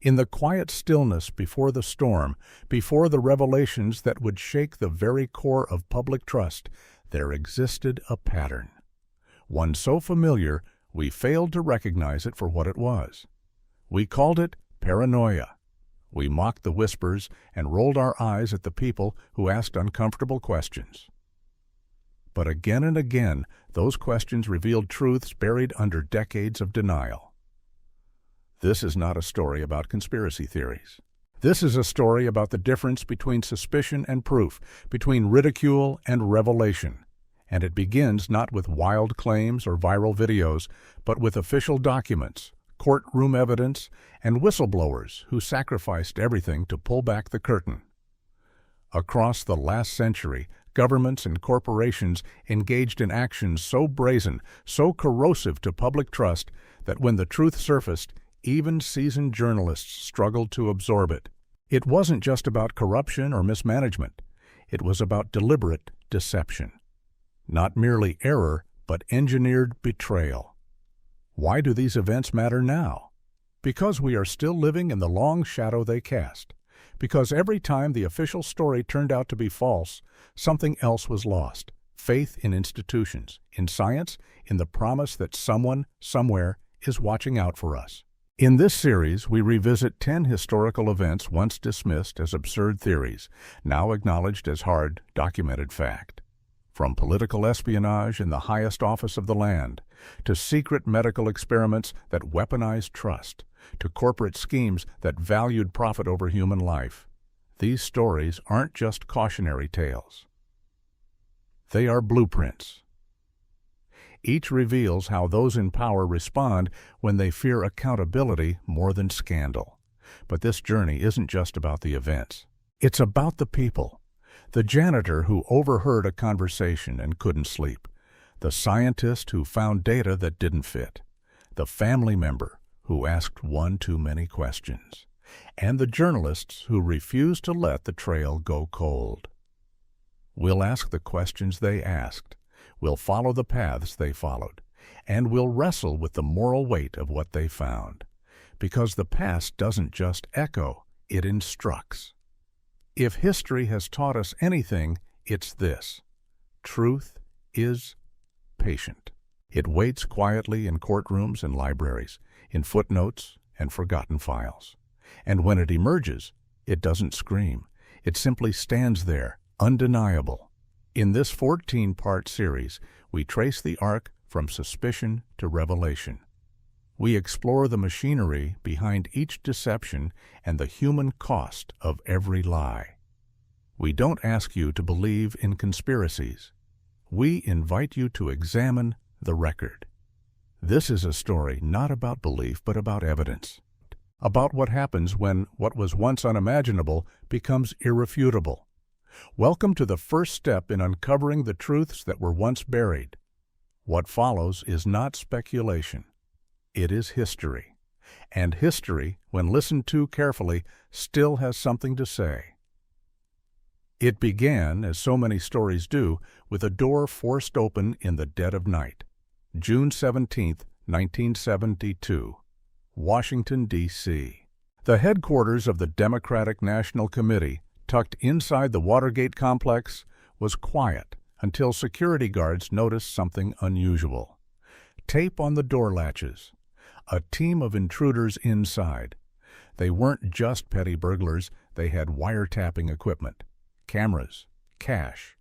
In the quiet stillness before the storm, before the revelations that would shake the very core of public trust, there existed a pattern. One so familiar, we failed to recognize it for what it was. We called it paranoia. We mocked the whispers and rolled our eyes at the people who asked uncomfortable questions. But again and again, those questions revealed truths buried under decades of denial. This is not a story about conspiracy theories. This is a story about the difference between suspicion and proof, between ridicule and revelation. And it begins not with wild claims or viral videos, but with official documents, courtroom evidence, and whistleblowers who sacrificed everything to pull back the curtain. Across the last century, governments and corporations engaged in actions so brazen, so corrosive to public trust, that when the truth surfaced, even seasoned journalists struggled to absorb it. It wasn't just about corruption or mismanagement. It was about deliberate deception. Not merely error, but engineered betrayal. Why do these events matter now? Because we are still living in the long shadow they cast. Because every time the official story turned out to be false, something else was lost. Faith in institutions, in science, in the promise that someone, somewhere, is watching out for us. In this series, we revisit 10 historical events once dismissed as absurd theories, now acknowledged as hard, documented fact. From political espionage in the highest office of the land, to secret medical experiments that weaponized trust, to corporate schemes that valued profit over human life, these stories aren't just cautionary tales. They are blueprints. Each reveals how those in power respond when they fear accountability more than scandal. But this journey isn't just about the events. It's about the people. The janitor who overheard a conversation and couldn't sleep. The scientist who found data that didn't fit. The family member who asked one too many questions. And the journalists who refused to let the trail go cold. We'll ask the questions they asked. We'll follow the paths they followed, and we'll wrestle with the moral weight of what they found. Because the past doesn't just echo, it instructs. If history has taught us anything, it's this: truth is patient. It waits quietly in courtrooms and libraries, in footnotes and forgotten files. And when it emerges, it doesn't scream. It simply stands there, undeniable. In this 14-part series, we trace the arc from suspicion to revelation. We explore the machinery behind each deception and the human cost of every lie. We don't ask you to believe in conspiracies. We invite you to examine the record. This is a story not about belief, but about evidence. About what happens when what was once unimaginable becomes irrefutable. Welcome to the first step in uncovering the truths that were once buried. What follows is not speculation. It is history. And history, when listened to carefully, still has something to say. It began, as so many stories do, with a door forced open in the dead of night. June 17, 1972. Washington, D.C. The headquarters of the Democratic National Committee, tucked inside the Watergate complex, was quiet until security guards noticed something unusual. Tape on the door latches. A team of intruders inside. They weren't just petty burglars, they had wiretapping equipment, cameras, cash,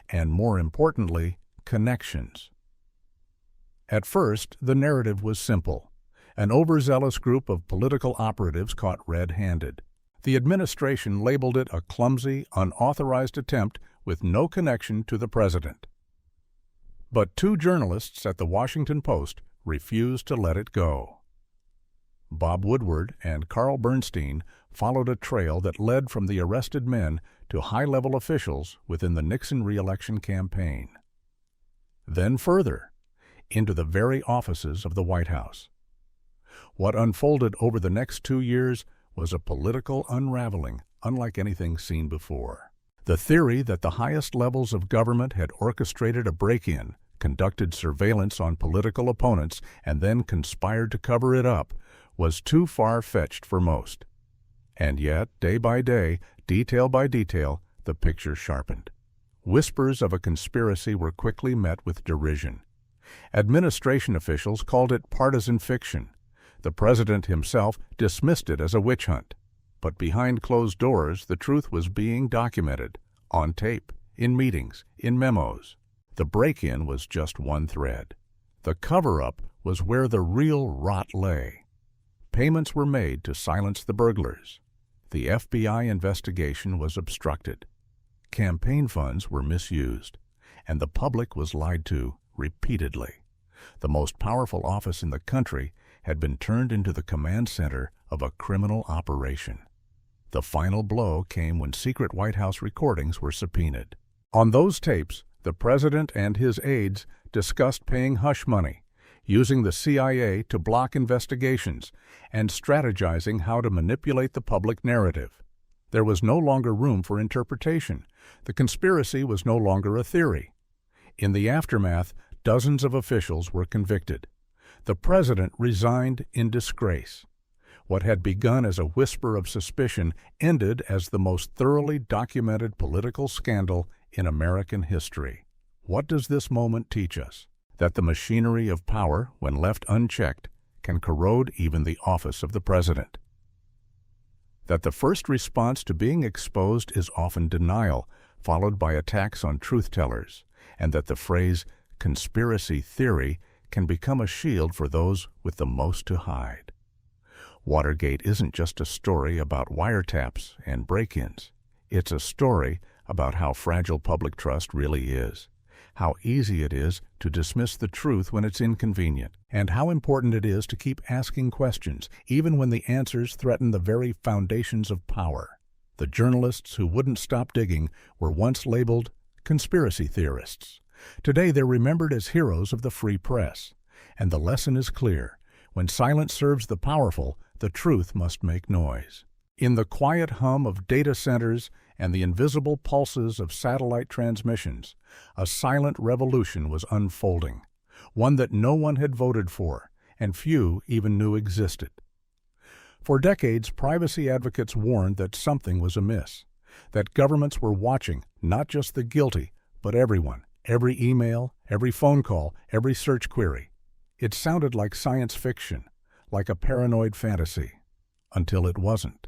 and more importantly, connections. At first, the narrative was simple. An overzealous group of political operatives caught red-handed. The administration labeled it a clumsy, unauthorized attempt with no connection to the president. But two journalists at the Washington Post refused to let it go. Bob Woodward and Carl Bernstein followed a trail that led from the arrested men to high-level officials within the Nixon re-election campaign. Then further, into the very offices of the White House. What unfolded over the next 2 years was a political unraveling unlike anything seen before. The theory that the highest levels of government had orchestrated a break-in, conducted surveillance on political opponents, and then conspired to cover it up was too far-fetched for most. And yet, day by day, detail by detail, the picture sharpened. Whispers of a conspiracy were quickly met with derision. Administration officials called it partisan fiction. The president himself dismissed it as a witch hunt. But behind closed doors, the truth was being documented, on tape, in meetings, in memos. The break-in was just one thread. The cover-up was where the real rot lay. Payments were made to silence the burglars. The FBI investigation was obstructed. Campaign funds were misused, and the public was lied to repeatedly. The most powerful office in the country had been turned into the command center of a criminal operation. The final blow came when secret White House recordings were subpoenaed. On those tapes, the president and his aides discussed paying hush money, using the CIA to block investigations, and strategizing how to manipulate the public narrative. There was no longer room for interpretation. The conspiracy was no longer a theory. In the aftermath, dozens of officials were convicted. The president resigned in disgrace. What had begun as a whisper of suspicion ended as the most thoroughly documented political scandal in American history. What does this moment teach us? That the machinery of power, when left unchecked, can corrode even the office of the president. That the first response to being exposed is often denial, followed by attacks on truth-tellers, and that the phrase conspiracy theory can become a shield for those with the most to hide. Watergate isn't just a story about wiretaps and break-ins. It's a story about how fragile public trust really is, how easy it is to dismiss the truth when it's inconvenient, and how important it is to keep asking questions, even when the answers threaten the very foundations of power. The journalists who wouldn't stop digging were once labeled conspiracy theorists. Today they're remembered as heroes of the free press. And the lesson is clear. When silence serves the powerful, the truth must make noise. In the quiet hum of data centers and the invisible pulses of satellite transmissions, a silent revolution was unfolding, one that no one had voted for, and few even knew existed. For decades, privacy advocates warned that something was amiss, that governments were watching not just the guilty, but everyone, every email, every phone call, every search query. It sounded like science fiction, like a paranoid fantasy, until it wasn't.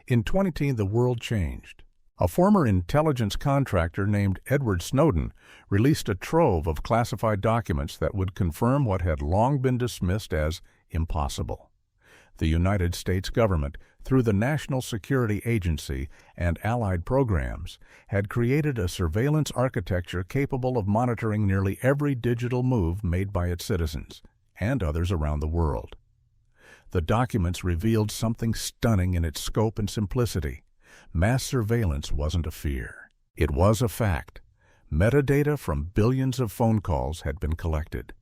In 2010, the world changed. A former intelligence contractor named Edward Snowden released a trove of classified documents that would confirm what had long been dismissed as impossible. The United States government, through the National Security Agency and allied programs, had created a surveillance architecture capable of monitoring nearly every digital move made by its citizens and others around the world. The documents revealed something stunning in its scope and simplicity. Mass surveillance wasn't a fear. It was a fact. Metadata from billions of phone calls had been collected.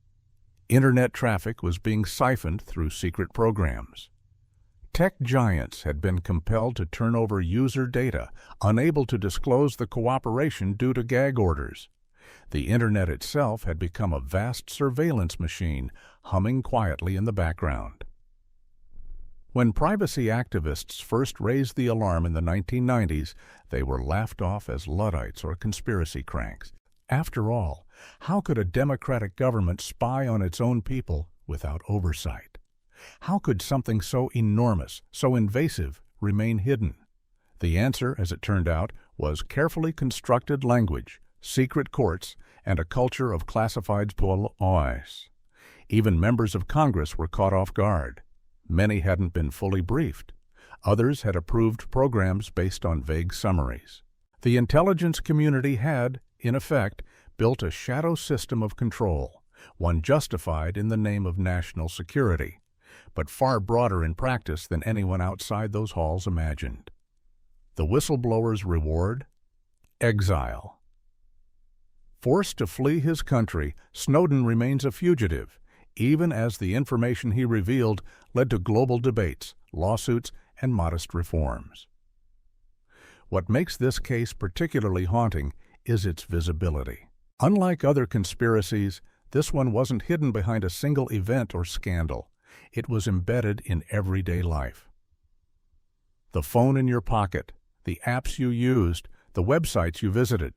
Internet traffic was being siphoned through secret programs. Tech giants had been compelled to turn over user data, unable to disclose the cooperation due to gag orders. The Internet itself had become a vast surveillance machine, humming quietly in the background. When privacy activists first raised the alarm in the 1990s, they were laughed off as Luddites or conspiracy cranks. After all, how could a democratic government spy on its own people without oversight? How could something so enormous, so invasive, remain hidden? The answer, as it turned out, was carefully constructed language, secret courts, and a culture of classified police. Even members of Congress were caught off guard. Many hadn't been fully briefed. Others had approved programs based on vague summaries. The intelligence community had, in effect, built a shadow system of control, one justified in the name of national security, but far broader in practice than anyone outside those halls imagined. The whistleblower's reward? Exile. Forced to flee his country, Snowden remains a fugitive, even as the information he revealed led to global debates, lawsuits, and modest reforms. What makes this case particularly haunting is its visibility. Unlike other conspiracies, this one wasn't hidden behind a single event or scandal. It was embedded in everyday life. The phone in your pocket, the apps you used, the websites you visited,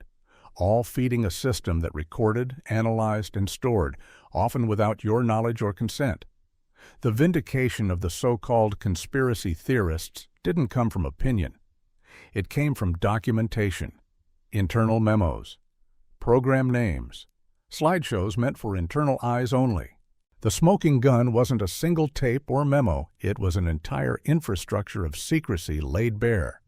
all feeding a system that recorded, analyzed, and stored, often without your knowledge or consent. The vindication of the so-called conspiracy theorists didn't come from opinion. It came from documentation, internal memos, program names, slideshows meant for internal eyes only. The smoking gun wasn't a single tape or memo, it was an entire infrastructure of secrecy laid bare.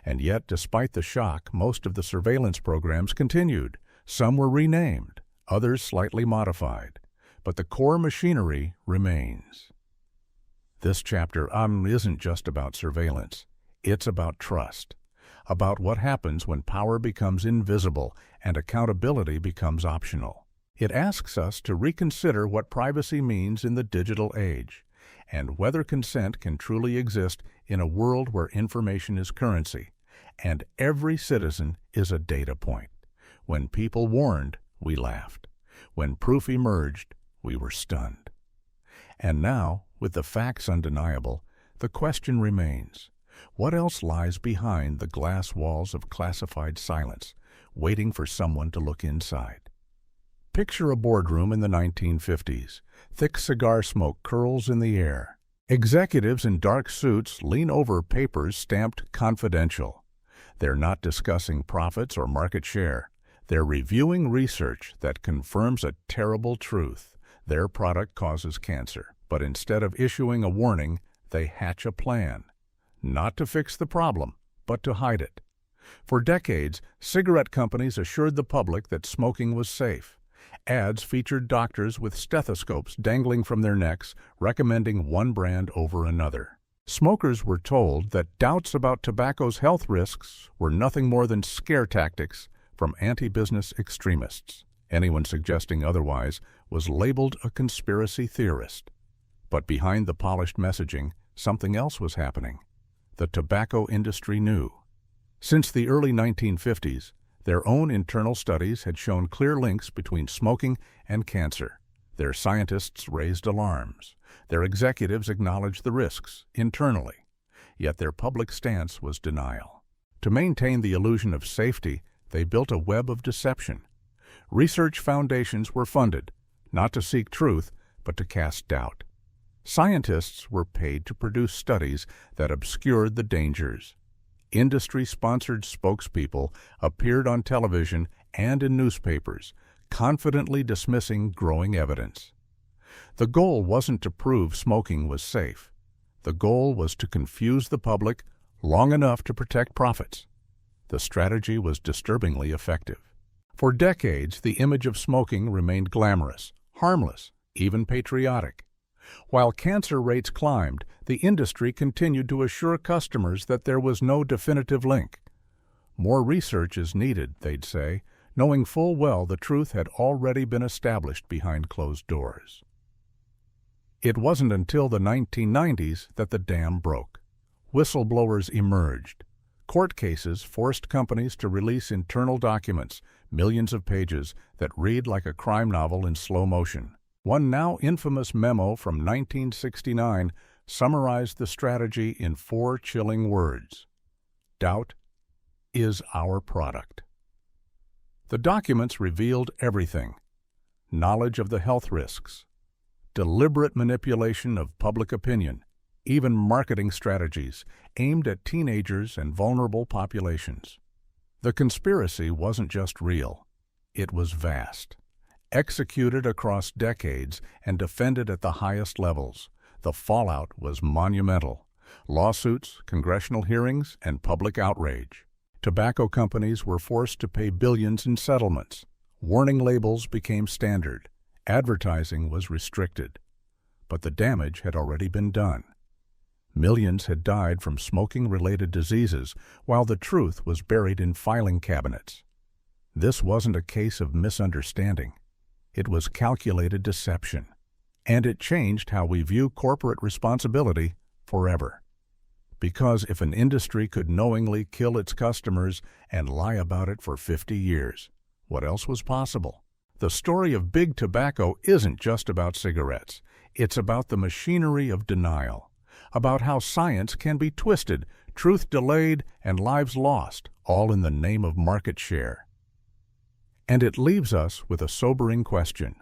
And yet, despite the shock, most of the surveillance programs continued. Some were renamed, others slightly modified. But the core machinery remains. This chapter isn't just about surveillance. It's about trust, about what happens when power becomes invisible and accountability becomes optional. It asks us to reconsider what privacy means in the digital age, and whether consent can truly exist in a world where information is currency, and every citizen is a data point. When people warned, we laughed. When proof emerged, we were stunned. And now, with the facts undeniable, the question remains, what else lies behind the glass walls of classified silence, waiting for someone to look inside? Picture a boardroom in the 1950s. Thick cigar smoke curls in the air. Executives in dark suits lean over papers stamped confidential. They're not discussing profits or market share. They're reviewing research that confirms a terrible truth. Their product causes cancer, but instead of issuing a warning, they hatch a plan. Not to fix the problem, but to hide it. For decades, cigarette companies assured the public that smoking was safe. Ads featured doctors with stethoscopes dangling from their necks, recommending one brand over another. Smokers were told that doubts about tobacco's health risks were nothing more than scare tactics from anti-business extremists. Anyone suggesting otherwise was labeled a conspiracy theorist. But behind the polished messaging, something else was happening. The tobacco industry knew. Since the early 1950s, their own internal studies had shown clear links between smoking and cancer. Their scientists raised alarms. Their executives acknowledged the risks internally. Yet their public stance was denial. To maintain the illusion of safety, they built a web of deception. Research foundations were funded, not to seek truth, but to cast doubt. Scientists were paid to produce studies that obscured the dangers. Industry-sponsored spokespeople appeared on television and in newspapers, confidently dismissing growing evidence. The goal wasn't to prove smoking was safe. The goal was to confuse the public long enough to protect profits. The strategy was disturbingly effective. For decades, the image of smoking remained glamorous, harmless, even patriotic. While cancer rates climbed, the industry continued to assure customers that there was no definitive link. More research is needed, they'd say, knowing full well the truth had already been established behind closed doors. It wasn't until the 1990s that the dam broke. Whistleblowers emerged. Court cases forced companies to release internal documents, millions of pages, that read like a crime novel in slow motion. One now infamous memo from 1969 summarized the strategy in 4 chilling words. Doubt is our product. The documents revealed everything. Knowledge of the health risks, deliberate manipulation of public opinion, even marketing strategies aimed at teenagers and vulnerable populations. The conspiracy wasn't just real, it was vast. Executed across decades and defended at the highest levels, the fallout was monumental. Lawsuits, congressional hearings, and public outrage. Tobacco companies were forced to pay billions in settlements. Warning labels became standard. Advertising was restricted. But the damage had already been done. Millions had died from smoking-related diseases, while the truth was buried in filing cabinets. This wasn't a case of misunderstanding. It was calculated deception, and it changed how we view corporate responsibility forever. Because if an industry could knowingly kill its customers and lie about it for 50 years, what else was possible? The story of Big Tobacco isn't just about cigarettes. It's about the machinery of denial, about how science can be twisted, truth delayed, and lives lost, all in the name of market share. And it leaves us with a sobering question.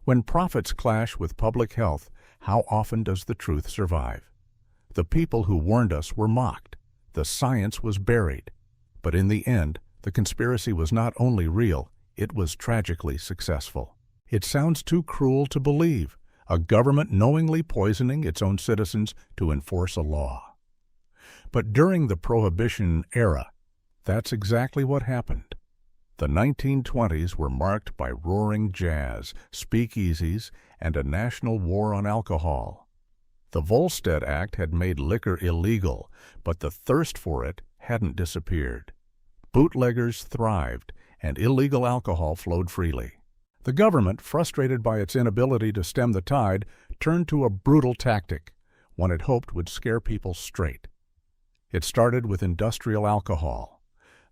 When profits clash with public health, how often does the truth survive? The people who warned us were mocked. The science was buried. But in the end, the conspiracy was not only real, it was tragically successful. It sounds too cruel to believe, a government knowingly poisoning its own citizens to enforce a law. But during the Prohibition era, that's exactly what happened. The 1920s were marked by roaring jazz, speakeasies, and a national war on alcohol. The Volstead Act had made liquor illegal, but the thirst for it hadn't disappeared. Bootleggers thrived, and illegal alcohol flowed freely. The government, frustrated by its inability to stem the tide, turned to a brutal tactic, one it hoped would scare people straight. It started with industrial alcohol.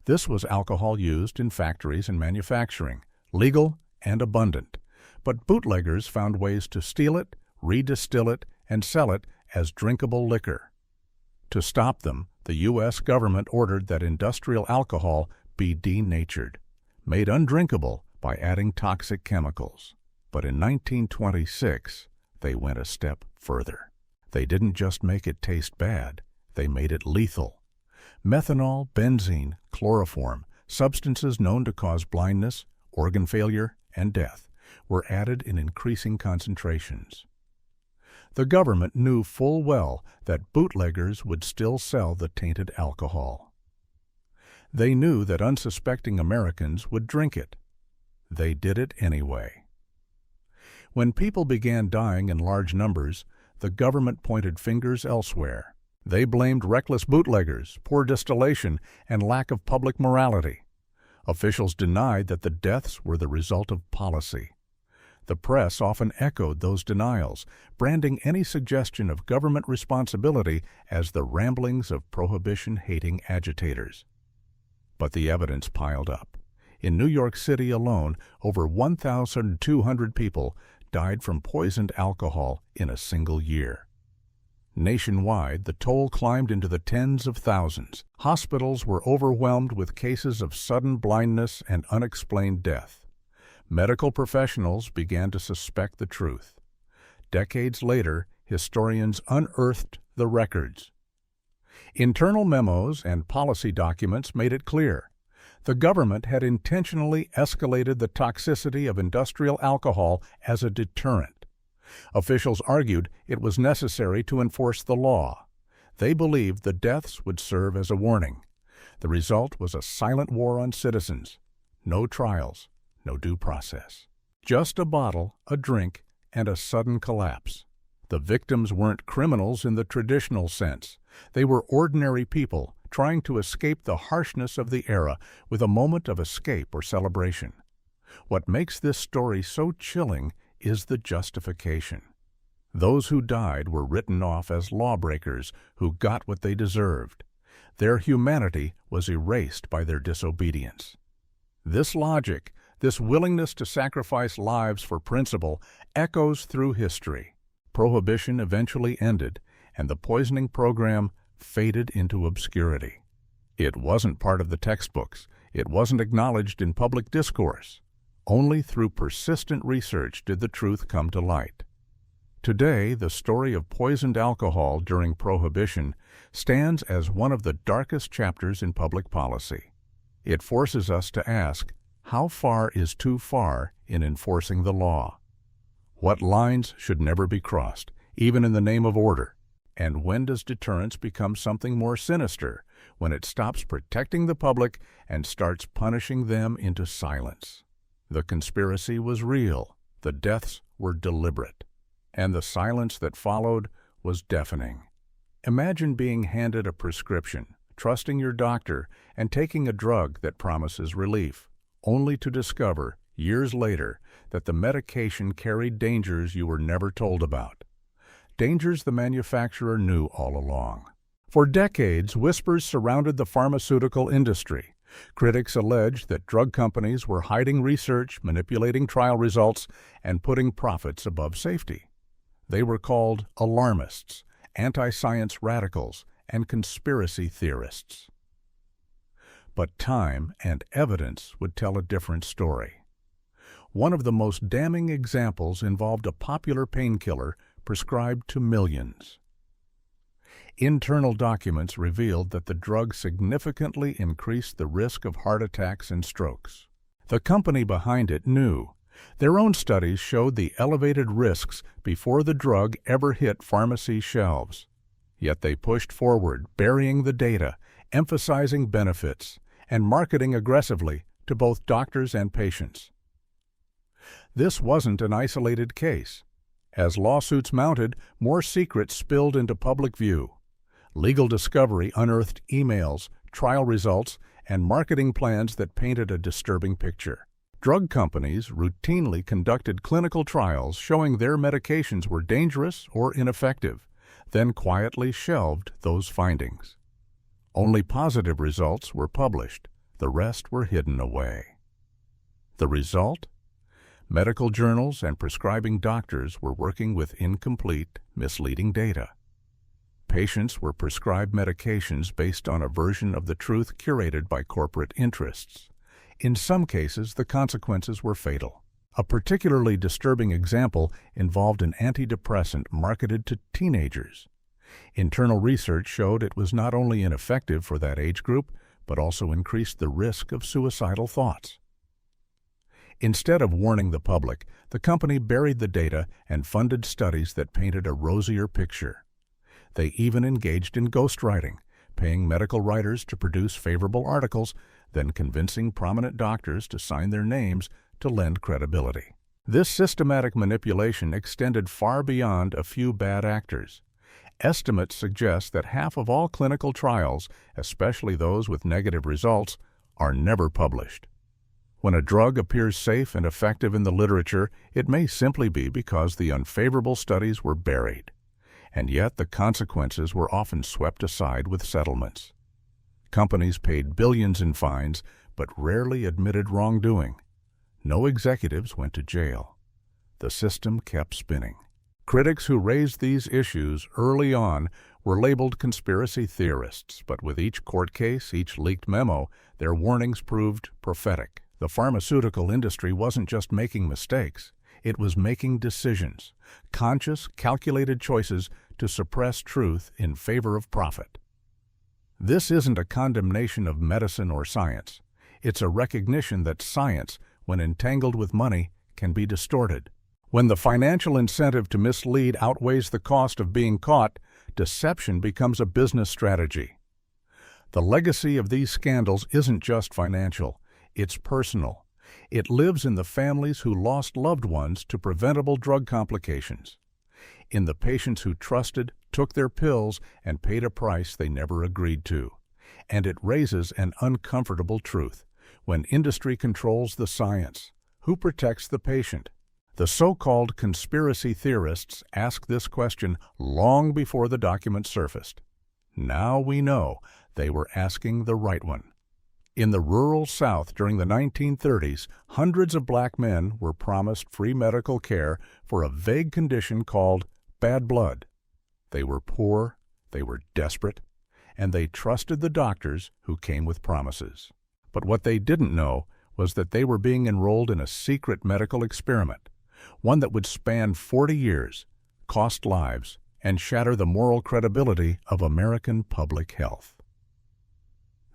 This was alcohol used in factories and manufacturing, legal and abundant. But bootleggers found ways to steal it, redistill it, and sell it as drinkable liquor. To stop them, the U.S. government ordered that industrial alcohol be denatured, made undrinkable by adding toxic chemicals. But in 1926, they went a step further. They didn't just make it taste bad, they made it lethal. Methanol, benzene, chloroform, substances known to cause blindness, organ failure, and death, were added in increasing concentrations. The government knew full well that bootleggers would still sell the tainted alcohol. They knew that unsuspecting Americans would drink it. They did it anyway. When people began dying in large numbers, the government pointed fingers elsewhere. They blamed reckless bootleggers, poor distillation, and lack of public morality. Officials denied that the deaths were the result of policy. The press often echoed those denials, branding any suggestion of government responsibility as the ramblings of prohibition-hating agitators. But the evidence piled up. In New York City alone, over 1,200 people died from poisoned alcohol in a single year. Nationwide, the toll climbed into the tens of thousands. Hospitals were overwhelmed with cases of sudden blindness and unexplained death. Medical professionals began to suspect the truth. Decades later, historians unearthed the records. Internal memos and policy documents made it clear. The government had intentionally escalated the toxicity of industrial alcohol as a deterrent. Officials argued it was necessary to enforce the law. They believed the deaths would serve as a warning. The result was a silent war on citizens. No trials, no due process. Just a bottle, a drink, and a sudden collapse. The victims weren't criminals in the traditional sense. They were ordinary people trying to escape the harshness of the era with a moment of escape or celebration. What makes this story so chilling is the justification. Those who died were written off as lawbreakers who got what they deserved. Their humanity was erased by their disobedience. This logic, this willingness to sacrifice lives for principle, echoes through history. Prohibition eventually ended, and the poisoning program faded into obscurity. It wasn't part of the textbooks. It wasn't acknowledged in public discourse. Only through persistent research did the truth come to light. Today, the story of poisoned alcohol during Prohibition stands as one of the darkest chapters in public policy. It forces us to ask, how far is too far in enforcing the law? What lines should never be crossed, even in the name of order? And when does deterrence become something more sinister, when it stops protecting the public and starts punishing them into silence? The conspiracy was real, the deaths were deliberate, and the silence that followed was deafening. Imagine being handed a prescription, trusting your doctor, and taking a drug that promises relief, only to discover, years later, that the medication carried dangers you were never told about. Dangers the manufacturer knew all along. For decades, whispers surrounded the pharmaceutical industry. Critics alleged that drug companies were hiding research, manipulating trial results, and putting profits above safety. They were called alarmists, anti-science radicals, and conspiracy theorists. But time and evidence would tell a different story. One of the most damning examples involved a popular painkiller prescribed to millions. Internal documents revealed that the drug significantly increased the risk of heart attacks and strokes. The company behind it knew. Their own studies showed the elevated risks before the drug ever hit pharmacy shelves. Yet they pushed forward, burying the data, emphasizing benefits, and marketing aggressively to both doctors and patients. This wasn't an isolated case. As lawsuits mounted, more secrets spilled into public view. Legal discovery unearthed emails, trial results, and marketing plans that painted a disturbing picture. Drug companies routinely conducted clinical trials showing their medications were dangerous or ineffective, then quietly shelved those findings. Only positive results were published. The rest were hidden away. The result? Medical journals and prescribing doctors were working with incomplete, misleading data. Patients were prescribed medications based on a version of the truth curated by corporate interests. In some cases, the consequences were fatal. A particularly disturbing example involved an antidepressant marketed to teenagers. Internal research showed it was not only ineffective for that age group, but also increased the risk of suicidal thoughts. Instead of warning the public, the company buried the data and funded studies that painted a rosier picture. They even engaged in ghostwriting, paying medical writers to produce favorable articles, then convincing prominent doctors to sign their names to lend credibility. This systematic manipulation extended far beyond a few bad actors. Estimates suggest that half of all clinical trials, especially those with negative results, are never published. When a drug appears safe and effective in the literature, it may simply be because the unfavorable studies were buried. And yet the consequences were often swept aside with settlements. Companies paid billions in fines, but rarely admitted wrongdoing. No executives went to jail. The system kept spinning. Critics who raised these issues early on were labeled conspiracy theorists, but with each court case, each leaked memo, their warnings proved prophetic. The pharmaceutical industry wasn't just making mistakes. It was making decisions, conscious, calculated choices to suppress truth in favor of profit. This isn't a condemnation of medicine or science. It's a recognition that science, when entangled with money, can be distorted. When the financial incentive to mislead outweighs the cost of being caught, deception becomes a business strategy. The legacy of these scandals isn't just financial, it's personal. It lives in the families who lost loved ones to preventable drug complications, in the patients who trusted, took their pills, and paid a price they never agreed to. And it raises an uncomfortable truth. When industry controls the science, who protects the patient? The so-called conspiracy theorists asked this question long before the documents surfaced. Now we know they were asking the right one. In the rural South during the 1930s, hundreds of black men were promised free medical care for a vague condition called bad blood. They were poor, they were desperate, and they trusted the doctors who came with promises. But what they didn't know was that they were being enrolled in a secret medical experiment, one that would span 40 years, cost lives, and shatter the moral credibility of American public health.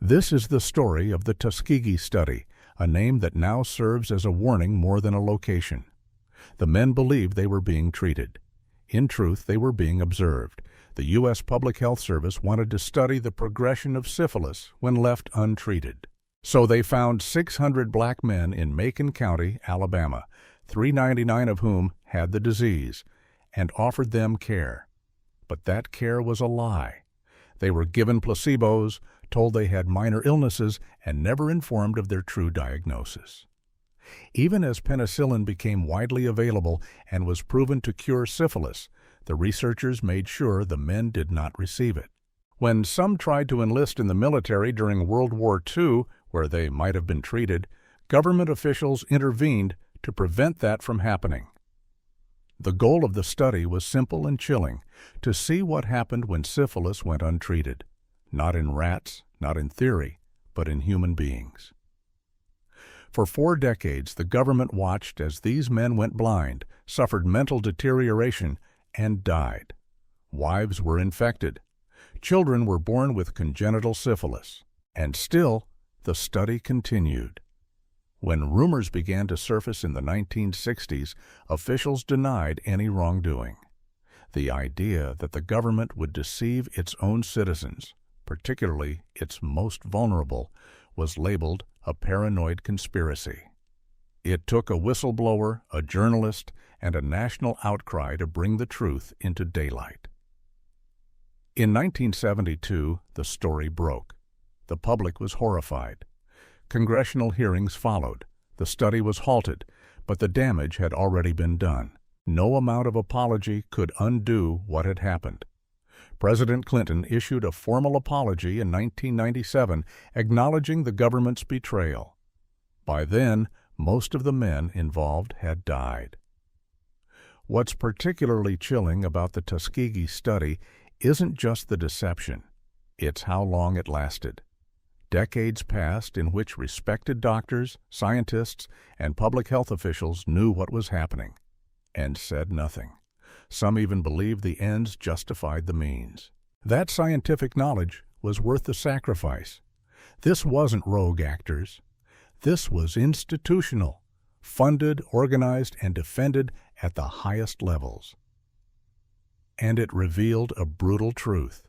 This is the story of the Tuskegee study, a name that now serves as a warning more than a location. The men believed they were being treated. In truth, they were being observed. The U.S. Public Health Service wanted to study the progression of syphilis when left untreated. So they found 600 black men in Macon County, Alabama, 399 of whom had the disease, and offered them care. But that care was a lie. They were given placebos, told they had minor illnesses, and never informed of their true diagnosis. Even as penicillin became widely available and was proven to cure syphilis, the researchers made sure the men did not receive it. When some tried to enlist in the military during World War II, where they might have been treated, government officials intervened to prevent that from happening. The goal of the study was simple and chilling: to see what happened when syphilis went untreated, not in rats, not in theory, but in human beings. For 4 decades, the government watched as these men went blind, suffered mental deterioration, and died. Wives were infected. Children were born with congenital syphilis. And still, the study continued. When rumors began to surface in the 1960s, officials denied any wrongdoing. The idea that the government would deceive its own citizens, particularly its most vulnerable, was labeled a paranoid conspiracy. It took a whistleblower, a journalist, and a national outcry to bring the truth into daylight. In 1972, the story broke. The public was horrified. Congressional hearings followed. The study was halted, but the damage had already been done. No amount of apology could undo what had happened. President Clinton issued a formal apology in 1997, acknowledging the government's betrayal. By then, most of the men involved had died. What's particularly chilling about the Tuskegee study isn't just the deception, it's how long it lasted. Decades passed in which respected doctors, scientists, and public health officials knew what was happening and said nothing. Some even believed the ends justified the means. That scientific knowledge was worth the sacrifice. This wasn't rogue actors. This was institutional, funded, organized, and defended at the highest levels. And it revealed a brutal truth.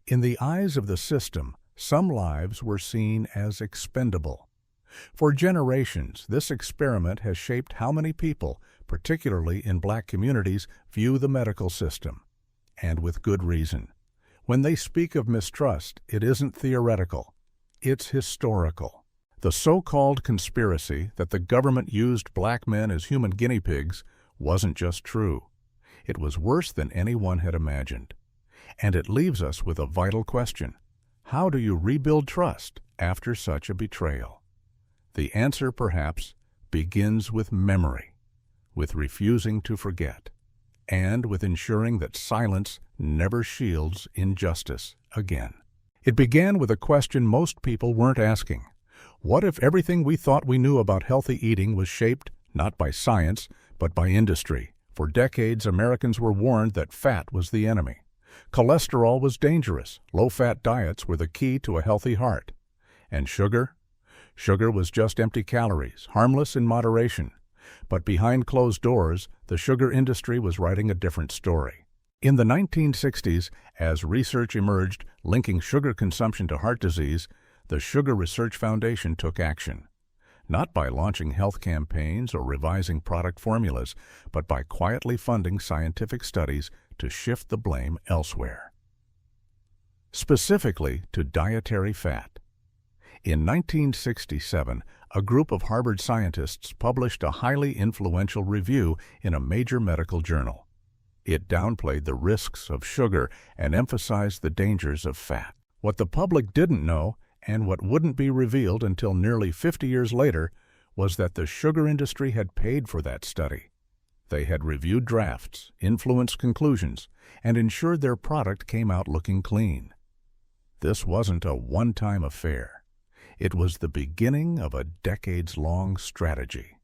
In the eyes of the system, some lives were seen as expendable. For generations, this experiment has shaped how many people, particularly in black communities, view the medical system. And with good reason. When they speak of mistrust, it isn't theoretical. It's historical. The so-called conspiracy that the government used black men as human guinea pigs wasn't just true. It was worse than anyone had imagined. And it leaves us with a vital question. How do you rebuild trust after such a betrayal? The answer, perhaps, begins with memory, with refusing to forget, and with ensuring that silence never shields injustice again. It began with a question most people weren't asking. What if everything we thought we knew about healthy eating was shaped not by science, but by industry? For decades, Americans were warned that fat was the enemy. Cholesterol was dangerous. Low-fat diets were the key to a healthy heart. And sugar? Sugar was just empty calories, harmless in moderation. But behind closed doors, the sugar industry was writing a different story. In the 1960s, as research emerged linking sugar consumption to heart disease, the Sugar Research Foundation took action. Not by launching health campaigns or revising product formulas, but by quietly funding scientific studies to shift the blame elsewhere. Specifically to dietary fat. In 1967, a group of Harvard scientists published a highly influential review in a major medical journal. It downplayed the risks of sugar and emphasized the dangers of fat. What the public didn't know, and what wouldn't be revealed until nearly 50 years later, was that the sugar industry had paid for that study. They had reviewed drafts, influenced conclusions, and ensured their product came out looking clean. This wasn't a one-time affair. It was the beginning of a decades-long strategy.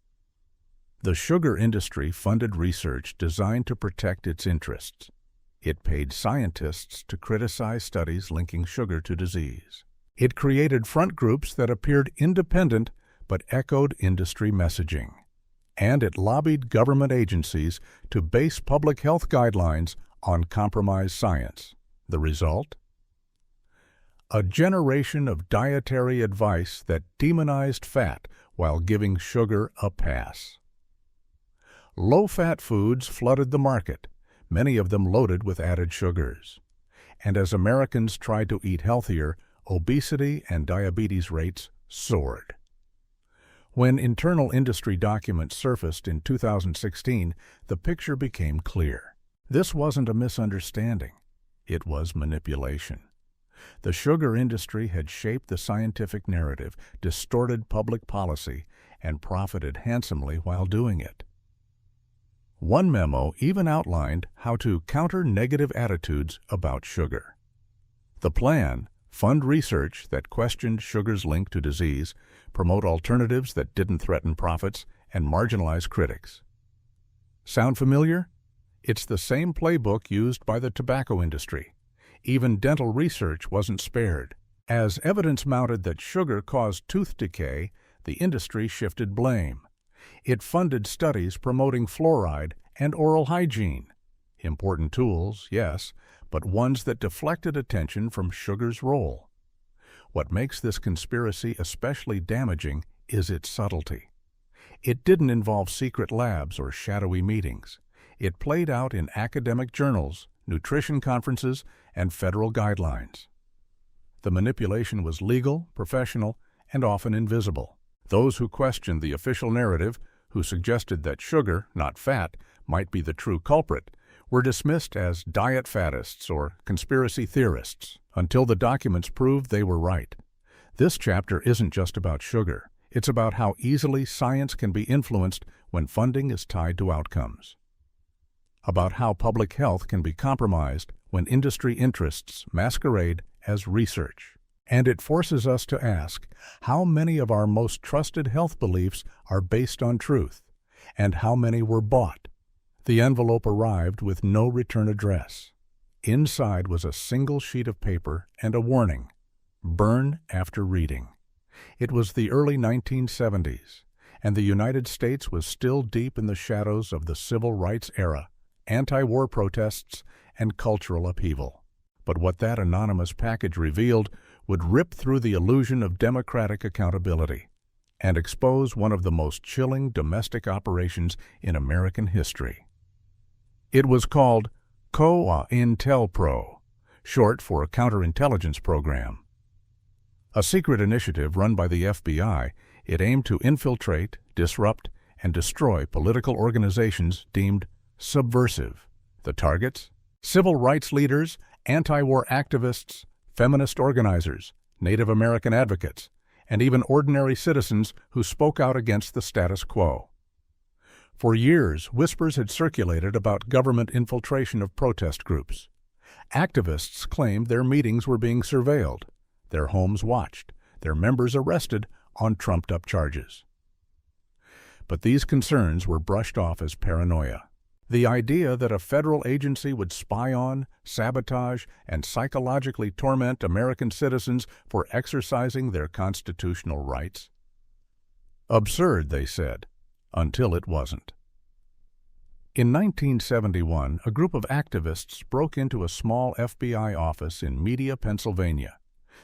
The sugar industry funded research designed to protect its interests. It paid scientists to criticize studies linking sugar to disease. It created front groups that appeared independent but echoed industry messaging. And it lobbied government agencies to base public health guidelines on compromised science. The result? A generation of dietary advice that demonized fat while giving sugar a pass. Low-fat foods flooded the market, many of them loaded with added sugars. And as Americans tried to eat healthier, obesity and diabetes rates soared. When internal industry documents surfaced in 2016, the picture became clear. This wasn't a misunderstanding. It was manipulation. The sugar industry had shaped the scientific narrative, distorted public policy, and profited handsomely while doing it. One memo even outlined how to counter negative attitudes about sugar. The plan: fund research that questioned sugar's link to disease, promote alternatives that didn't threaten profits, and marginalize critics. Sound familiar? It's the same playbook used by the tobacco industry. Even dental research wasn't spared. As evidence mounted that sugar caused tooth decay, the industry shifted blame. It funded studies promoting fluoride and oral hygiene. Important tools, yes, but ones that deflected attention from sugar's role. What makes this conspiracy especially damaging is its subtlety. It didn't involve secret labs or shadowy meetings. It played out in academic journals, nutrition conferences, and federal guidelines. The manipulation was legal, professional, and often invisible. Those who questioned the official narrative, who suggested that sugar, not fat, might be the true culprit, were dismissed as diet faddists or conspiracy theorists, until the documents proved they were right. This chapter isn't just about sugar. It's about how easily science can be influenced when funding is tied to outcomes. About how public health can be compromised when industry interests masquerade as research. And it forces us to ask how many of our most trusted health beliefs are based on truth, and how many were bought. The envelope arrived with no return address. Inside was a single sheet of paper and a warning: burn after reading. It was the early 1970s, and the United States was still deep in the shadows of the civil rights era, anti-war protests, and cultural upheaval. But what that anonymous package revealed would rip through the illusion of democratic accountability and expose one of the most chilling domestic operations in American history. It was called COINTELPRO, short for a counterintelligence program. A secret initiative run by the FBI, it aimed to infiltrate, disrupt, and destroy political organizations deemed subversive. The targets: civil rights leaders, anti-war activists, feminist organizers, Native American advocates, and even ordinary citizens who spoke out against the status quo. For years, whispers had circulated about government infiltration of protest groups. Activists claimed their meetings were being surveilled, their homes watched, their members arrested on trumped-up charges. But these concerns were brushed off as paranoia. The idea that a federal agency would spy on, sabotage, and psychologically torment American citizens for exercising their constitutional rights? Absurd, they said, until it wasn't. In 1971, a group of activists broke into a small FBI office in Media, Pennsylvania.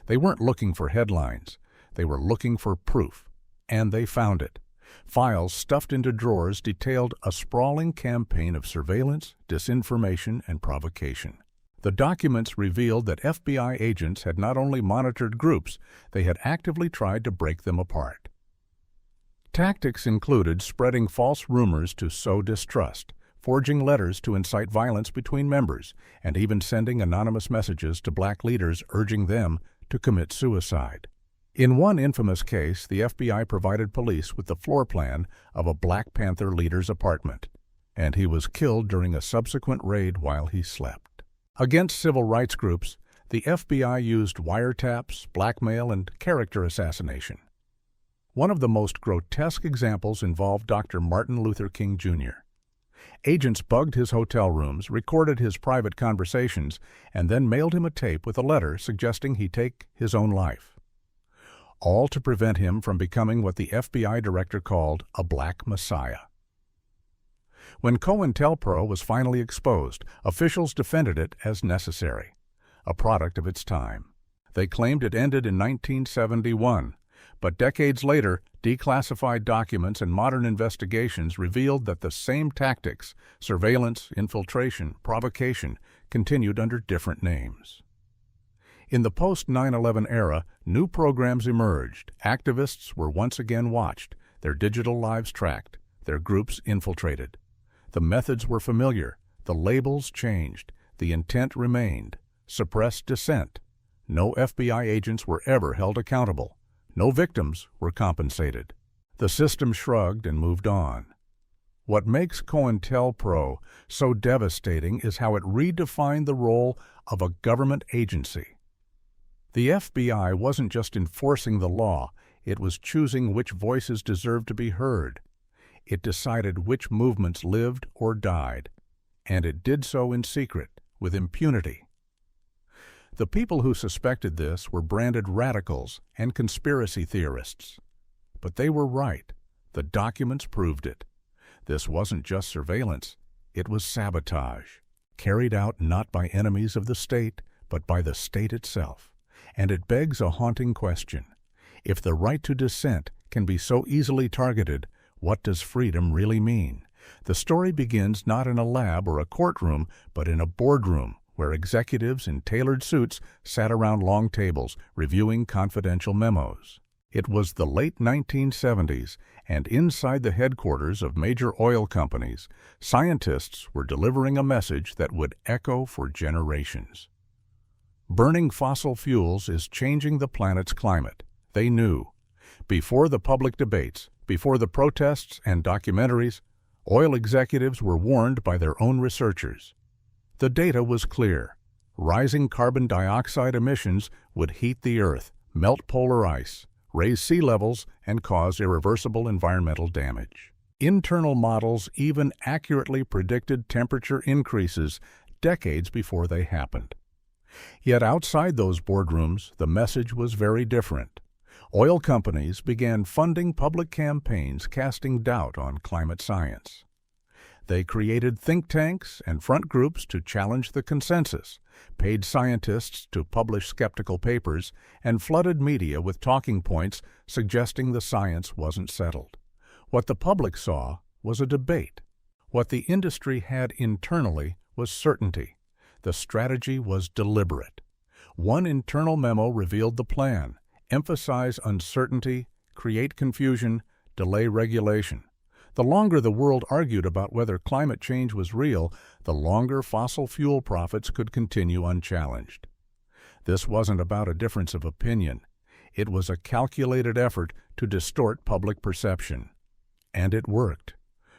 They weren't looking for headlines. They were looking for proof, and they found it. Files stuffed into drawers detailed a sprawling campaign of surveillance, disinformation, and provocation. The documents revealed that FBI agents had not only monitored groups, they had actively tried to break them apart. Tactics included spreading false rumors to sow distrust, forging letters to incite violence between members, and even sending anonymous messages to black leaders urging them to commit suicide. In one infamous case, the FBI provided police with the floor plan of a Black Panther leader's apartment, and he was killed during a subsequent raid while he slept. Against civil rights groups, the FBI used wiretaps, blackmail, and character assassination. One of the most grotesque examples involved Dr. Martin Luther King Jr. Agents bugged his hotel rooms, recorded his private conversations, and then mailed him a tape with a letter suggesting he take his own life. All to prevent him from becoming what the FBI director called a Black Messiah. When COINTELPRO was finally exposed, officials defended it as necessary, a product of its time. They claimed it ended in 1971, but decades later, declassified documents and modern investigations revealed that the same tactics, surveillance, infiltration, provocation, continued under different names. In the post-9/11 era, new programs emerged. Activists were once again watched, their digital lives tracked, their groups infiltrated. The methods were familiar, the labels changed, the intent remained: suppress dissent. No FBI agents were ever held accountable. No victims were compensated. The system shrugged and moved on. What makes COINTELPRO so devastating is how it redefined the role of a government agency. The FBI wasn't just enforcing the law, it was choosing which voices deserved to be heard. It decided which movements lived or died, and it did so in secret, with impunity. The people who suspected this were branded radicals and conspiracy theorists. But they were right. The documents proved it. This wasn't just surveillance, it was sabotage, carried out not by enemies of the state, but by the state itself. And it begs a haunting question. If the right to dissent can be so easily targeted, what does freedom really mean? The story begins not in a lab or a courtroom, but in a boardroom, where executives in tailored suits sat around long tables, reviewing confidential memos. It was the late 1970s, and inside the headquarters of major oil companies, scientists were delivering a message that would echo for generations. Burning fossil fuels is changing the planet's climate. They knew. Before the public debates, before the protests and documentaries, oil executives were warned by their own researchers. The data was clear. Rising carbon dioxide emissions would heat the Earth, melt polar ice, raise sea levels, and cause irreversible environmental damage. Internal models even accurately predicted temperature increases decades before they happened. Yet outside those boardrooms, the message was very different. Oil companies began funding public campaigns casting doubt on climate science. They created think tanks and front groups to challenge the consensus, paid scientists to publish skeptical papers, and flooded media with talking points suggesting the science wasn't settled. What the public saw was a debate. What the industry had internally was certainty. The strategy was deliberate. One internal memo revealed the plan: emphasize uncertainty, create confusion, delay regulation. The longer the world argued about whether climate change was real, the longer fossil fuel profits could continue unchallenged. This wasn't about a difference of opinion. It was a calculated effort to distort public perception. And it worked.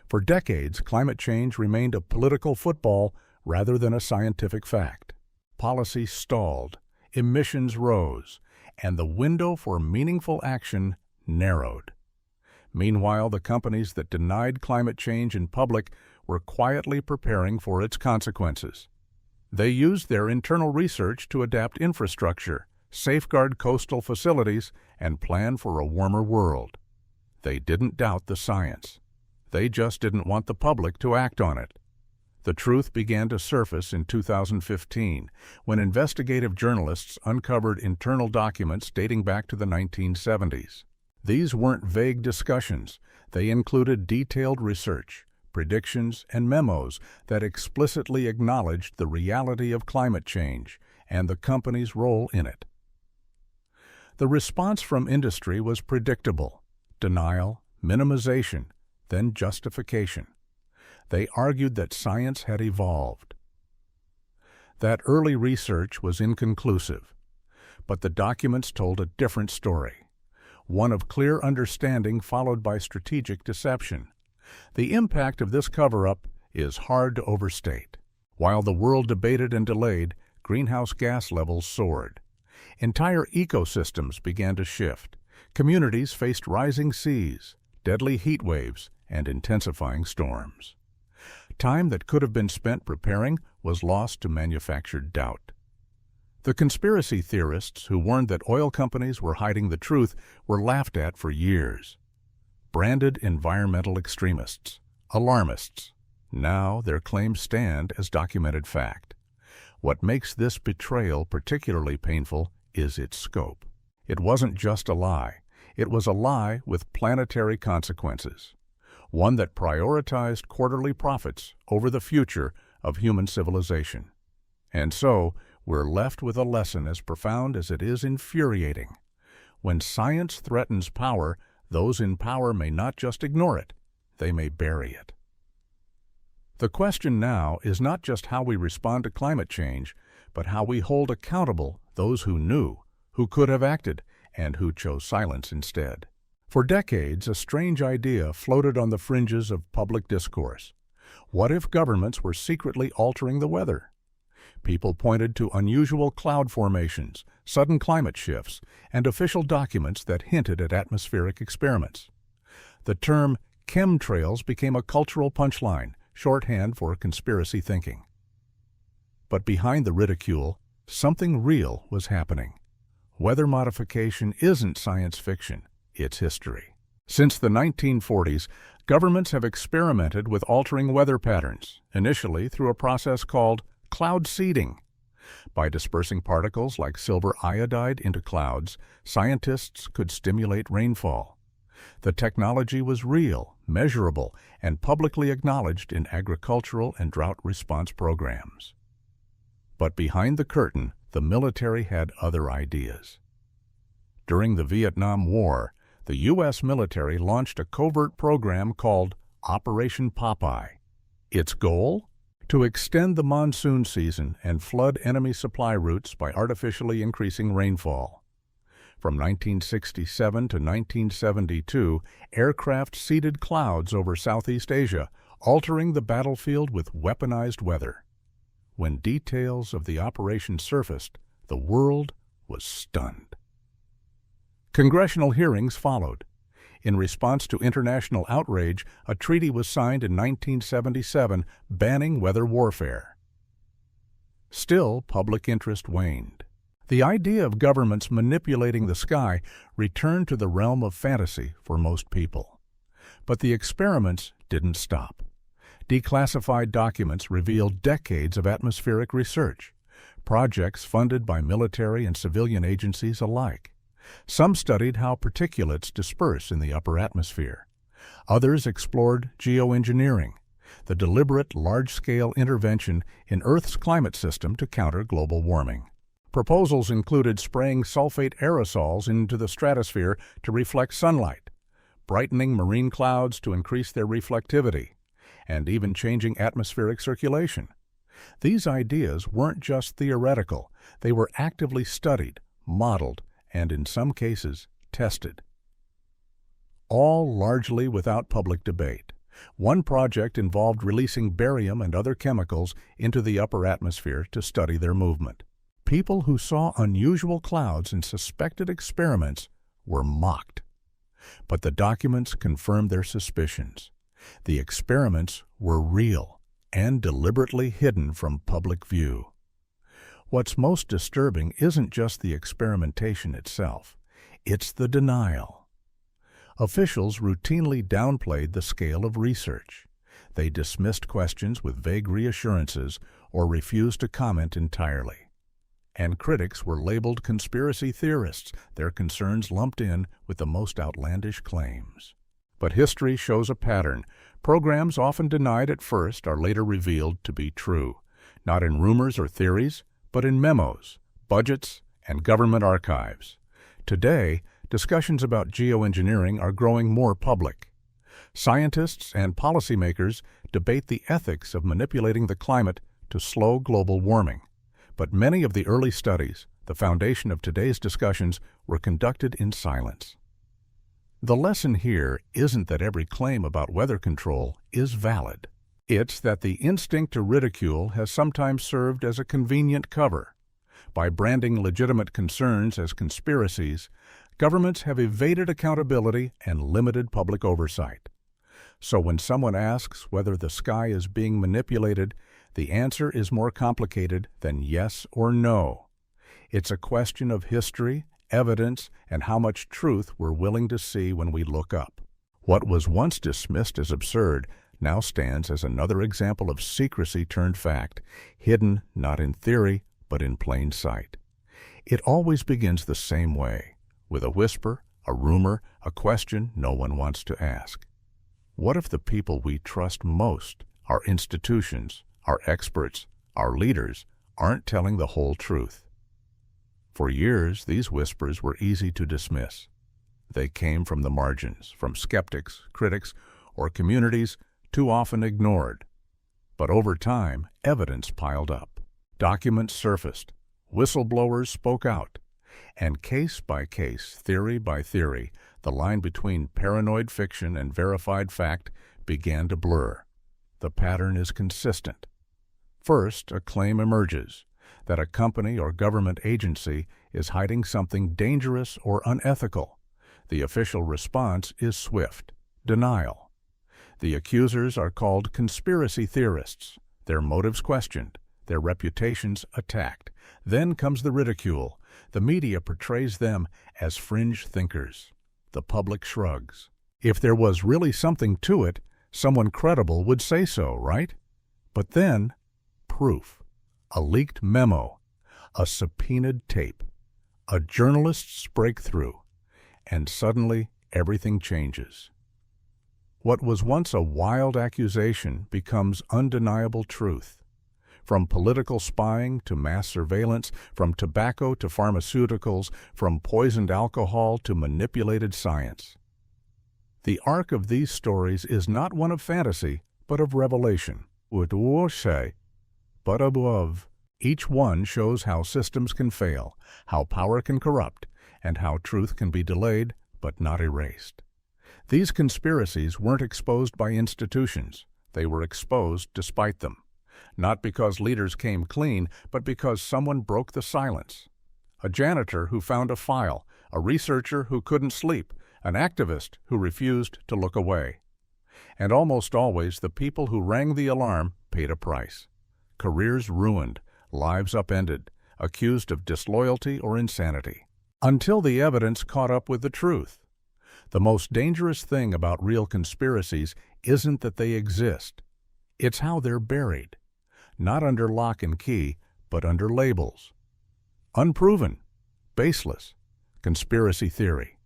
For decades, climate change remained a political football rather than a scientific fact. Policy stalled, emissions rose, and the window for meaningful action narrowed. Meanwhile, the companies that denied climate change in public were quietly preparing for its consequences. They used their internal research to adapt infrastructure, safeguard coastal facilities, and plan for a warmer world. They didn't doubt the science. They just didn't want the public to act on it. The truth began to surface in 2015, when investigative journalists uncovered internal documents dating back to the 1970s. These weren't vague discussions. They included detailed research, predictions, and memos that explicitly acknowledged the reality of climate change and the company's role in it. The response from industry was predictable: denial, minimization, then justification. They argued that science had evolved. That early research was inconclusive, but the documents told a different story. One of clear understanding followed by strategic deception. The impact of this cover-up is hard to overstate. While the world debated and delayed, greenhouse gas levels soared. Entire ecosystems began to shift. Communities faced rising seas, deadly heat waves, and intensifying storms. Time that could have been spent preparing was lost to manufactured doubt. The conspiracy theorists who warned that oil companies were hiding the truth were laughed at for years. Branded environmental extremists, alarmists. Now their claims stand as documented fact. What makes this betrayal particularly painful is its scope. It wasn't just a lie. It was a lie with planetary consequences. One that prioritized quarterly profits over the future of human civilization. And so, we're left with a lesson as profound as it is infuriating. When science threatens power, those in power may not just ignore it, they may bury it. The question now is not just how we respond to climate change, but how we hold accountable those who knew, who could have acted, and who chose silence instead. For decades, a strange idea floated on the fringes of public discourse. What if governments were secretly altering the weather? People pointed to unusual cloud formations, sudden climate shifts, and official documents that hinted at atmospheric experiments. The term chemtrails became a cultural punchline, shorthand for conspiracy thinking. But behind the ridicule, something real was happening. Weather modification isn't science fiction, it's history. Since the 1940s, governments have experimented with altering weather patterns, initially through a process called cloud seeding. By dispersing particles like silver iodide into clouds, scientists could stimulate rainfall. The technology was real, measurable, and publicly acknowledged in agricultural and drought response programs. But behind the curtain, the military had other ideas. During the Vietnam War, the U.S. military launched a covert program called Operation Popeye. Its goal? To extend the monsoon season and flood enemy supply routes by artificially increasing rainfall. From 1967 to 1972, aircraft seeded clouds over Southeast Asia, altering the battlefield with weaponized weather. When details of the operation surfaced, the world was stunned. Congressional hearings followed. In response to international outrage, a treaty was signed in 1977 banning weather warfare. Still, public interest waned. The idea of governments manipulating the sky returned to the realm of fantasy for most people. But the experiments didn't stop. Declassified documents revealed decades of atmospheric research, projects funded by military and civilian agencies alike. Some studied how particulates disperse in the upper atmosphere. Others explored geoengineering, the deliberate large-scale intervention in Earth's climate system to counter global warming. Proposals included spraying sulfate aerosols into the stratosphere to reflect sunlight, brightening marine clouds to increase their reflectivity, and even changing atmospheric circulation. These ideas weren't just theoretical, they were actively studied, modeled, and in some cases, tested. All largely without public debate. One project involved releasing barium and other chemicals into the upper atmosphere to study their movement. People who saw unusual clouds in suspected experiments were mocked. But the documents confirmed their suspicions. The experiments were real and deliberately hidden from public view. What's most disturbing isn't just the experimentation itself, it's the denial. Officials routinely downplayed the scale of research. They dismissed questions with vague reassurances or refused to comment entirely. And critics were labeled conspiracy theorists, their concerns lumped in with the most outlandish claims. But history shows a pattern. Programs often denied at first are later revealed to be true, not in rumors or theories, but in memos, budgets, and government archives. Today, discussions about geoengineering are growing more public. Scientists and policymakers debate the ethics of manipulating the climate to slow global warming. But many of the early studies, the foundation of today's discussions, were conducted in silence. The lesson here isn't that every claim about weather control is valid. It's that the instinct to ridicule has sometimes served as a convenient cover. By branding legitimate concerns as conspiracies, governments have evaded accountability and limited public oversight. So when someone asks whether the sky is being manipulated, the answer is more complicated than yes or no. It's a question of history, evidence, and how much truth we're willing to see when we look up. What was once dismissed as absurd now stands as another example of secrecy turned fact, hidden not in theory, but in plain sight. It always begins the same way, with a whisper, a rumor, a question no one wants to ask. What if the people we trust most, our institutions, our experts, our leaders, aren't telling the whole truth? For years, these whispers were easy to dismiss. They came from the margins, from skeptics, critics, or communities too often ignored. But over time, evidence piled up. Documents surfaced. Whistleblowers spoke out. And case by case, theory by theory, the line between paranoid fiction and verified fact began to blur. The pattern is consistent. First, a claim emerges that a company or government agency is hiding something dangerous or unethical. The official response is swift: denial. The accusers are called conspiracy theorists, their motives questioned, their reputations attacked. Then comes the ridicule. The media portrays them as fringe thinkers. The public shrugs. If there was really something to it, someone credible would say so, right? But then, proof. A leaked memo, a subpoenaed tape, a journalist's breakthrough, and suddenly everything changes. What was once a wild accusation becomes undeniable truth. From political spying to mass surveillance, from tobacco to pharmaceuticals, from poisoned alcohol to manipulated science. The arc of these stories is not one of fantasy, but of revelation. But above, each one shows how systems can fail, how power can corrupt, and how truth can be delayed but not erased. These conspiracies weren't exposed by institutions. They were exposed despite them. Not because leaders came clean, but because someone broke the silence. A janitor who found a file, a researcher who couldn't sleep, an activist who refused to look away. And almost always the people who rang the alarm paid a price. Careers ruined, lives upended, accused of disloyalty or insanity. Until the evidence caught up with the truth. The most dangerous thing about real conspiracies isn't that they exist. It's how they're buried. Not under lock and key, but under labels. Unproven, baseless, conspiracy theory.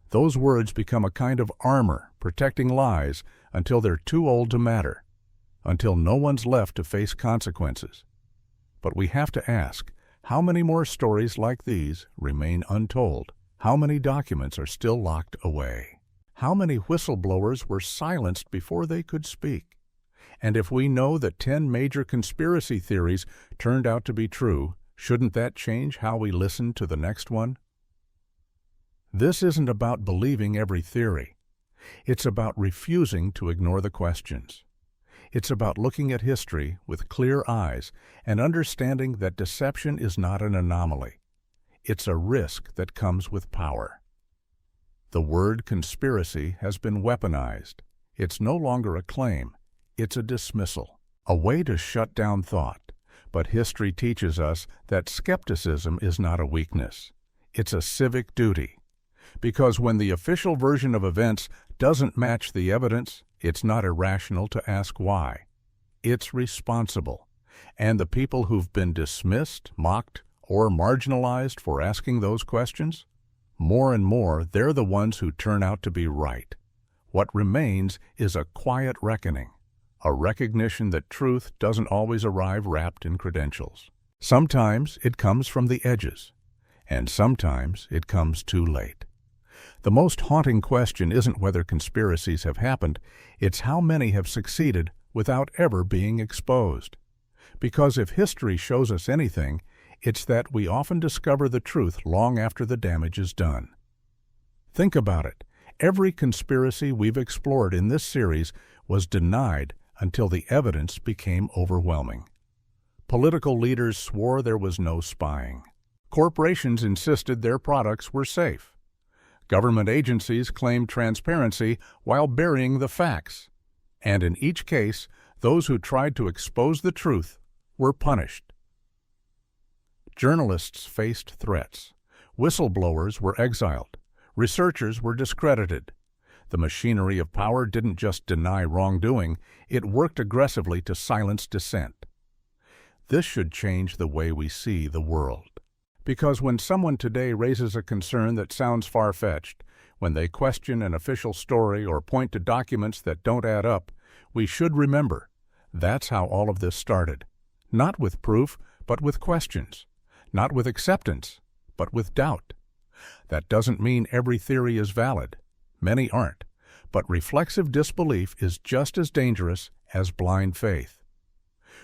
Those words become a kind of armor protecting lies until they're too old to matter, until no one's left to face consequences. But we have to ask, how many more stories like these remain untold? How many documents are still locked away? How many whistleblowers were silenced before they could speak? And if we know that 10 major conspiracy theories turned out to be true, shouldn't that change how we listen to the next one? This isn't about believing every theory. It's about refusing to ignore the questions. It's about looking at history with clear eyes and understanding that deception is not an anomaly. It's a risk that comes with power. The word conspiracy has been weaponized. It's no longer a claim. It's a dismissal, a way to shut down thought. But history teaches us that skepticism is not a weakness. It's a civic duty. Because when the official version of events doesn't match the evidence, it's not irrational to ask why. It's responsible. And the people who've been dismissed, mocked, or marginalized for asking those questions, more and more they're the ones who turn out to be right. What remains is a quiet reckoning, a recognition that truth doesn't always arrive wrapped in credentials. Sometimes it comes from the edges, and sometimes it comes too late. The most haunting question isn't whether conspiracies have happened, it's how many have succeeded without ever being exposed. Because if history shows us anything, it's that we often discover the truth long after the damage is done. Think about it. Every conspiracy we've explored in this series was denied until the evidence became overwhelming. Political leaders swore there was no spying. Corporations insisted their products were safe. Government agencies claimed transparency while burying the facts. And in each case, those who tried to expose the truth were punished. Journalists faced threats. Whistleblowers were exiled. Researchers were discredited. The machinery of power didn't just deny wrongdoing, it worked aggressively to silence dissent. This should change the way we see the world. Because when someone today raises a concern that sounds far-fetched, when they question an official story or point to documents that don't add up, we should remember that's how all of this started. Not with proof, but with questions. Not with acceptance, but with doubt. That doesn't mean every theory is valid. Many aren't. But reflexive disbelief is just as dangerous as blind faith.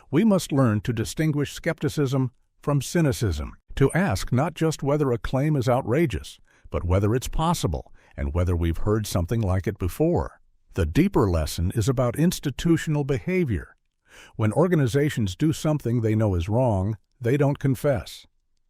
We must learn to distinguish skepticism from cynicism, To ask not just whether a claim is outrageous, but whether it's possible and whether we've heard something like it before. The deeper lesson is about institutional behavior. When organizations do something they know is wrong, they don't confess.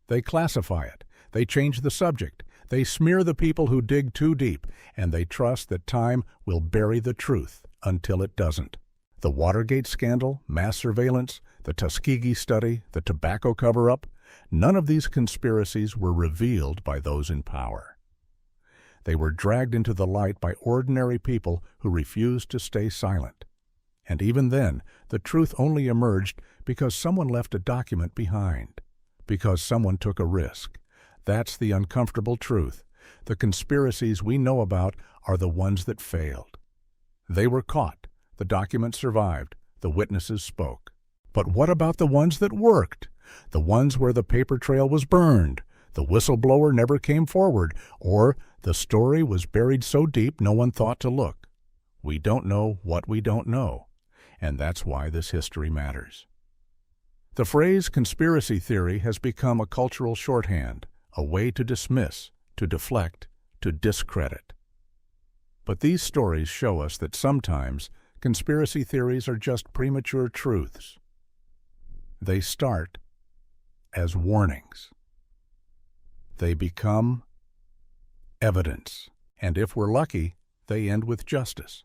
They classify it. They change the subject. They smear the people who dig too deep, and they trust that time will bury the truth until it doesn't. The Watergate scandal, mass surveillance, the Tuskegee study, the tobacco cover-up, none of these conspiracies were revealed by those in power. They were dragged into the light by ordinary people who refused to stay silent. And even then, the truth only emerged because someone left a document behind, because someone took a risk. That's the uncomfortable truth. The conspiracies we know about are the ones that failed. They were caught. The document survived. The witnesses spoke. But what about the ones that worked? The ones where the paper trail was burned, the whistleblower never came forward, or the story was buried so deep no one thought to look. We don't know what we don't know, and that's why this history matters. The phrase conspiracy theory has become a cultural shorthand, a way to dismiss, to deflect, to discredit. But these stories show us that sometimes conspiracy theories are just premature truths. They start as warnings. They become evidence, and if we're lucky, they end with justice.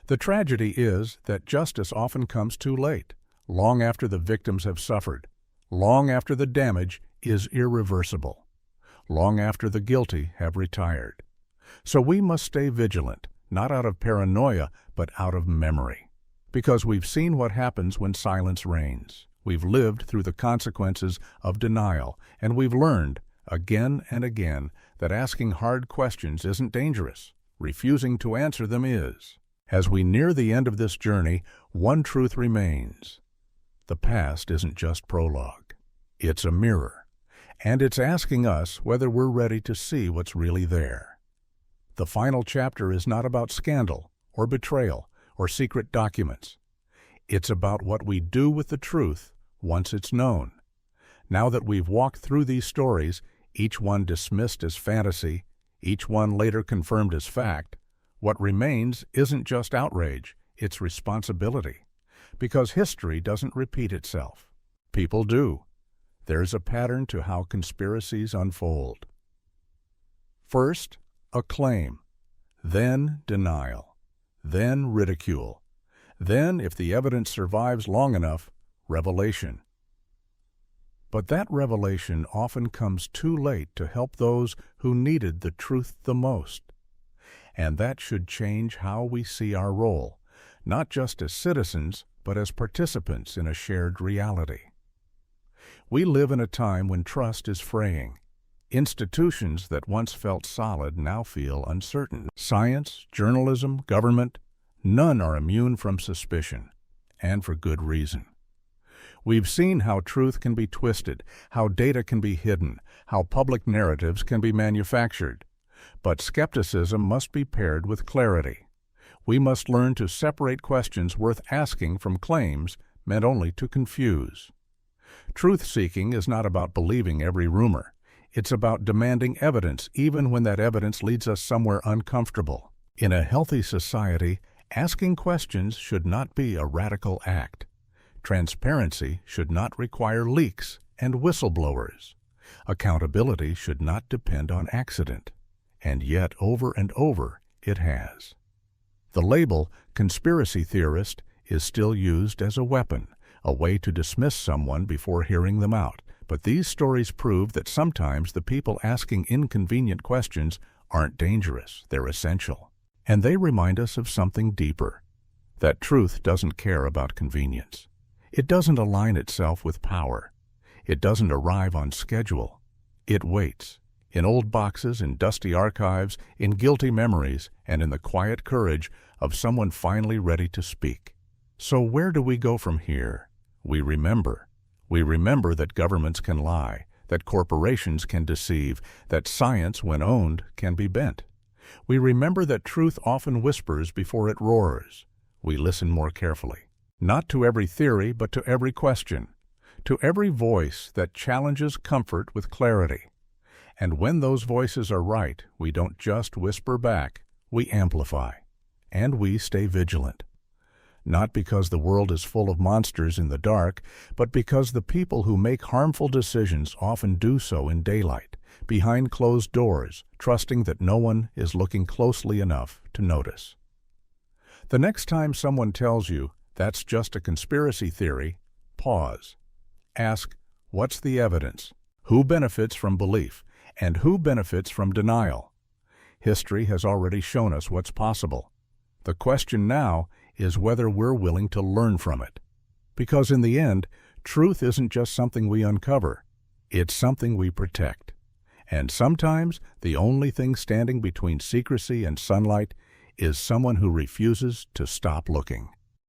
The tragedy is that justice often comes too late, long after the victims have suffered, long after the damage is irreversible, long after the guilty have retired. So we must stay vigilant, not out of paranoia, but out of memory. Because we've seen what happens when silence reigns. We've lived through the consequences of denial, and we've learned, again and again, that asking hard questions isn't dangerous. Refusing to answer them is. As we near the end of this journey, one truth remains. The past isn't just prologue. It's a mirror, and it's asking us whether we're ready to see what's really there. The final chapter is not about scandal or betrayal or secret documents. It's about what we do with the truth once it's known. Now that we've walked through these stories, each one dismissed as fantasy, each one later confirmed as fact, what remains isn't just outrage, it's responsibility. Because history doesn't repeat itself. People do. There's a pattern to how conspiracies unfold. First, a claim, then denial, then ridicule, then, if the evidence survives long enough, revelation. But that revelation often comes too late to help those who needed the truth the most. And that should change how we see our role, not just as citizens, but as participants in a shared reality. We live in a time when trust is fraying. Institutions that once felt solid now feel uncertain. Science, journalism, government, none are immune from suspicion, and for good reason. We've seen how truth can be twisted, how data can be hidden, how public narratives can be manufactured. But skepticism must be paired with clarity. We must learn to separate questions worth asking from claims meant only to confuse. Truth-seeking is not about believing every rumor. It's about demanding evidence even when that evidence leads us somewhere uncomfortable. In a healthy society, asking questions should not be a radical act. Transparency should not require leaks and whistleblowers. Accountability should not depend on accident. And yet, over and over, it has. The label conspiracy theorist is still used as a weapon, a way to dismiss someone before hearing them out. But these stories prove that sometimes the people asking inconvenient questions aren't dangerous, they're essential. And they remind us of something deeper, that truth doesn't care about convenience. It doesn't align itself with power. It doesn't arrive on schedule. It waits, in old boxes, in dusty archives, in guilty memories, and in the quiet courage of someone finally ready to speak. So where do we go from here? We remember. We remember that governments can lie, that corporations can deceive, that science, when owned, can be bent. We remember that truth often whispers before it roars. We listen more carefully. Not to every theory, but to every question. to every voice that challenges comfort with clarity. And when those voices are right, we don't just whisper back, we amplify. And we stay vigilant. Not because the world is full of monsters in the dark, but because the people who make harmful decisions often do so in daylight, behind closed doors, trusting that no one is looking closely enough to notice. The next time someone tells you that's just a conspiracy theory, pause. Ask, what's the evidence? Who benefits from belief? And who benefits from denial? History has already shown us what's possible. The question now is whether we're willing to learn from it. Because in the end, truth isn't just something we uncover. It's something we protect. And sometimes the only thing standing between secrecy and sunlight is someone who refuses to stop looking.